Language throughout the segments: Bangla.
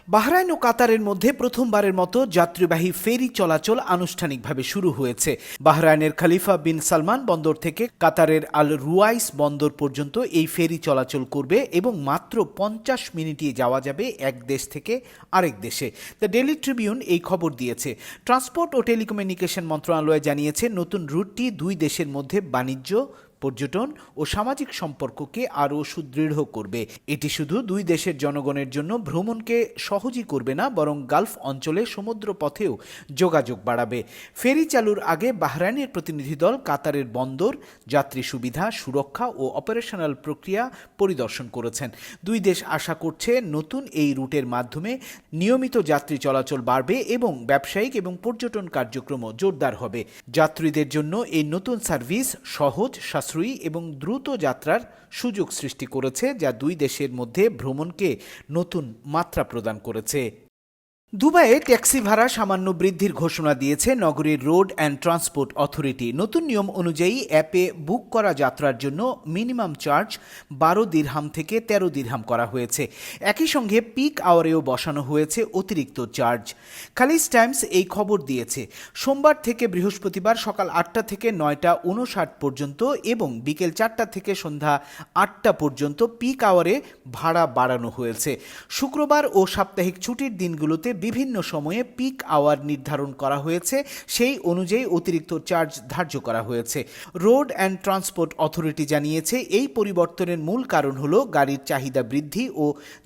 বাহরাইন ও কাতারের মধ্যে প্রথমবারের মতো যাত্রীবাহী ফেরি চলাচল আনুষ্ঠানিকভাবে শুরু হয়েছে। বাহরাইনের খলিফা বিন সালমান বন্দর থেকে কাতারের আল রুয়াইস বন্দর পর্যন্ত এই ফেরি চলাচল করবে এবং মাত্র 50 মিনিটে যাওয়া যাবে এক দেশ থেকে আরেক দেশে। দ্য ডেইলি ট্রিবিউন এই খবর দিয়েছে। ট্রান্সপোর্ট ও টেলিকমিউনিকেশন মন্ত্রণালয় জানিয়েছে, নতুন রুটটি দুই দেশের মধ্যে বাণিজ্য, পর্যটন ও সামাজিক সম্পর্ককে আরও সুদৃঢ় করবে। এটি শুধু দুই দেশের জনগণের জন্য ভ্রমণকে সহজই করবে না, বরং গালফ অঞ্চলে সমুদ্র পথেও যোগাযোগ বাড়াবে। ফেরি চালুর আগে বাহরাইনের প্রতিনিধি দল কাতারের বন্দর, যাত্রী সুবিধা, সুরক্ষা ও অপারেশনাল প্রক্রিয়া পরিদর্শন করেছেন। দুই দেশ আশা করছে নতুন এই রুটের মাধ্যমে নিয়মিত যাত্রী চলাচল বাড়বে এবং ব্যবসায়িক এবং পর্যটন কার্যক্রমও জোরদার হবে। যাত্রীদের জন্য এই নতুন সার্ভিস সহজ, সাশ্রয়ী এবং দ্রুত যাত্রার সুযোগ সৃষ্টি করেছে, যা দুই দেশের মধ্যে ভ্রমণকে নতুন মাত্রা প্রদান করেছে। দুবাইয়ে ট্যাক্সি ভাড়া সামান্য বৃদ্ধির ঘোষণা দিয়েছে নগরীর রোড অ্যান্ড ট্রান্সপোর্ট অথরিটি। নতুন নিয়ম অনুযায়ী অ্যাপে বুক করা যাত্রার জন্য মিনিমাম চার্জ 12 দিরহাম থেকে 13 দিরহাম করা হয়েছে। একই সঙ্গে পিক আওয়ারেও বসানো হয়েছে অতিরিক্ত চার্জ। খালিজ টাইমস এই খবর দিয়েছে, সোমবার থেকে বৃহস্পতিবার সকাল 8টা থেকে 9টা 59 পর্যন্ত এবং বিকেল 4টা থেকে সন্ধ্যা 8টা পর্যন্ত পিক আওয়ারে ভাড়া বাড়ানো হয়েছে। শুক্রবার ও সাপ্তাহিক ছুটির দিনগুলোতে বিভিন্ন সময়ে পিক আওয়ার নির্ধারণ করা হয়েছে, সেই অনুযায়ী অতিরিক্ত চার্জ ধার্য করা হয়েছে। রোড অ্যান্ড ট্রান্সপোর্ট অথরিটি জানিয়েছে, এই পরিবর্তনের মূল কারণ হল গাড়ির চাহিদা বৃদ্ধি ও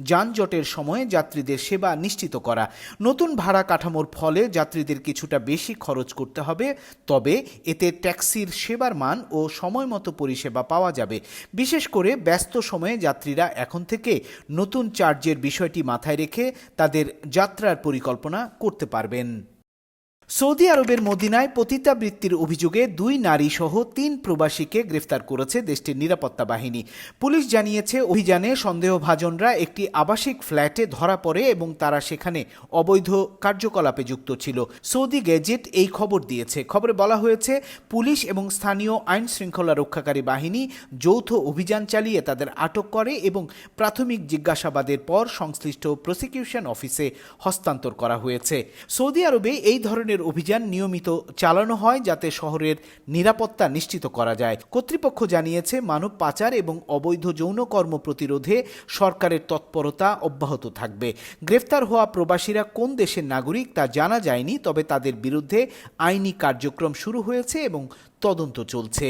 যানজটের সময়ে যাত্রীদের সেবা নিশ্চিত করা। নতুন ভাড়া কাঠামোর ফলে যাত্রীদের কিছুটা বেশি খরচ করতে হবে, তবে এতে ট্যাক্সির সেবার মান ও সময়মতো পরিষেবা পাওয়া যাবে। বিশেষ করে ব্যস্ত সময়ে যাত্রীরা এখন থেকে নতুন চার্জের বিষয়টি মাথায় রেখে তাদের যাত্রার পরিকল্পনা করতে পারবেন। সৌদি আরবের মদিনায় পতিতাবৃত্তির অভিযোগে 2 নারী সহ 3 প্রবাসীকে গ্রেফতার করেছে দেশটির নিরাপত্তা বাহিনী। পুলিশ জানিয়েছে, অভিযানে সন্দেহভাজনরা একটি আবাসিক ফ্ল্যাটে ধরা পড়ে এবং তারা সেখানে অবৈধ কার্যকলাপে যুক্ত ছিল। সৌদি গেজেট এই খবর দিয়েছে। খবরে বলা হয়েছে, পুলিশ এবং স্থানীয় আইন শৃঙ্খলা রক্ষাকারী বাহিনী যৌথ অভিযান চালিয়ে তাদের আটক করে এবং প্রাথমিক জিজ্ঞাসাবাদের পর সংশ্লিষ্ট প্রসিকিউশন অফিসে হস্তান্তর করা হয়েছে। সৌদি আরবে এই ধরনের অভিযান নিয়মিত চালানো হয় যাতে শহরের নিরাপত্তা নিশ্চিত করা যায়। কর্তৃপক্ষ জানিয়েছে, মানব পাচার এবং অবৈধ যৌনকর্ম প্রতিরোধে সরকারের তৎপরতা অব্যাহত থাকবে। গ্রেফতার হওয়া প্রবাসীরা কোন দেশের নাগরিক তা জানা যায়নি, তবে তাদের বিরুদ্ধে আইনি কার্যক্রম শুরু হয়েছে এবং তদন্ত চলছে।